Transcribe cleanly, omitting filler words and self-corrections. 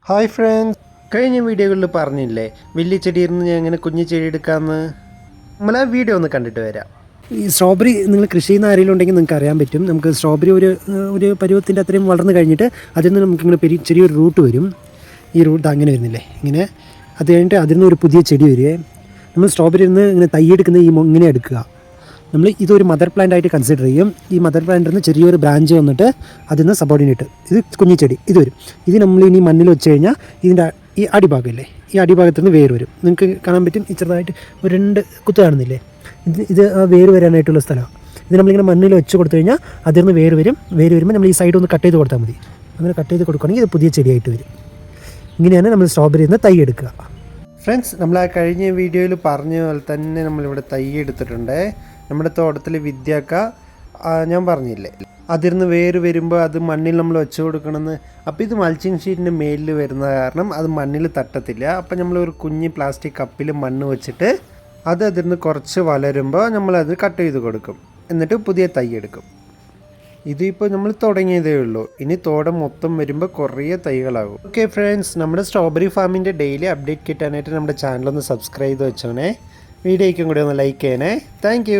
Hi friends, കഴിഞ്ഞ വീഡിയോകളിൽ പറഞ്ഞില്ലേ വലിയ ചെടിയിൽ നിന്ന് ഞാൻ എങ്ങനെ കുഞ്ഞു ചെടി എടുക്കാമെന്ന്. നമ്മൾ ആ വീഡിയോ ഒന്ന് കണ്ടിട്ട് വരാം. ഈ സ്ട്രോബെറി നിങ്ങൾ കൃഷി ചെയ്യുന്ന ആരെങ്കിലും ഉണ്ടെങ്കിൽ നിങ്ങൾക്ക് അറിയാൻ പറ്റും. നമുക്ക് സ്ട്രോബെറി ഒരു പരുവത്തിൻ്റെ അത്രയും വളർന്നു കഴിഞ്ഞിട്ട് അതിൽ നിന്ന് നമുക്കിങ്ങനെ ചെറിയൊരു റൂട്ട് വരും. ഈ റൂട്ട് അങ്ങനെ വരുന്നില്ലേ, ഇങ്ങനെ അത് കഴിഞ്ഞിട്ട് അതിൽ നിന്ന് ഒരു പുതിയ ചെടി വരികയെ. നമ്മൾ സ്ട്രോബെറിയിൽ നിന്ന് ഇങ്ങനെ തൈയെടുക്കുന്നത് ഇങ്ങനെ എടുക്കുക. നമ്മൾ ഇതൊരു മദർ പ്ലാന്റ് ആയിട്ട് കൺസിഡർ ചെയ്യും. ഈ മദർ പ്ലാന്റിൽ നിന്ന് ചെറിയൊരു ബ്രാഞ്ച് വന്നിട്ട് അതിൽ നിന്ന് സബോർഡിനേറ്റ്, ഇത് കുഞ്ഞു ചെടി ഇത് വരും. ഇത് നമ്മൾ ഇനി മണ്ണിൽ വെച്ച് കഴിഞ്ഞാൽ ഇതിൻ്റെ ഈ അടിഭാഗമല്ലേ, ഈ അടിഭാഗത്തു നിന്ന് വേര് വരും. നിങ്ങൾക്ക് കാണാൻ പറ്റും, ഈ ചെറുതായിട്ട് ഒരു 2 കുത്ത് കാണുന്നില്ലേ, ഇത് വേര് വരാനായിട്ടുള്ള സ്ഥലമാണ്. ഇത് നമ്മളിങ്ങനെ മണ്ണിൽ വെച്ച് കൊടുത്തു കഴിഞ്ഞാൽ അതിൽ നിന്ന് വേര് വരും. വേര് വരുമ്പോൾ നമ്മൾ ഈ സൈഡ് ഒന്ന് കട്ട് ചെയ്ത് കൊടുത്താൽ മതി. അങ്ങനെ കട്ട് ചെയ്ത് കൊടുക്കുകയാണെങ്കിൽ ഇത് പുതിയ ചെടിയായിട്ട് വരും. ഇങ്ങനെയാണ് നമ്മൾ സ്ട്രോബെറിയിൽ നിന്ന് തൈ എടുക്കുക. ഫ്രണ്ട്സ്, നമ്മൾ ആ കഴിഞ്ഞ വീഡിയോയിൽ പറഞ്ഞ പോലെ തന്നെ നമ്മളിവിടെ തൈ എടുത്തിട്ടുണ്ട്. നമ്മുടെ തോട്ടത്തിൽ വിദ്യാക്ക ഞാൻ പറഞ്ഞില്ലേ, അതിൽ നിന്ന് വേര് വരുമ്പോൾ അത് മണ്ണിൽ നമ്മൾ വെച്ച് കൊടുക്കണമെന്ന്. അപ്പോൾ ഇത് മൾച്ചിങ് ഷീറ്റിൻ്റെ മേലിൽ വരുന്ന കാരണം അത് മണ്ണിൽ തട്ടത്തില്ല. അപ്പോൾ നമ്മളൊരു കുഞ്ഞ് പ്ലാസ്റ്റിക് കപ്പിൽ മണ്ണ് വെച്ചിട്ട് അത് അതിൽ നിന്ന് കുറച്ച് വളരുമ്പോൾ നമ്മളത് കട്ട് ചെയ്ത് കൊടുക്കും. എന്നിട്ട് പുതിയ തൈ എടുക്കും. ഇതിപ്പോൾ നമ്മൾ തുടങ്ങിയതേ ഉള്ളൂ. ഇനി തോട്ടം മൊത്തം വരുമ്പോൾ കുറേ തൈകളാകും. ഓക്കെ ഫ്രണ്ട്സ്, നമ്മുടെ സ്ട്രോബെറി ഫാമിൻ്റെ ഡെയിലി അപ്ഡേറ്റ് കിട്ടാനായിട്ട് നമ്മുടെ ചാനലൊന്ന് സബ്സ്ക്രൈബ് ചെയ്ത് വെച്ചോണേ. വീഡിയോയ്ക്കും കൂടി ഒന്ന് ലൈക്ക് ചെയ്യണേ. താങ്ക്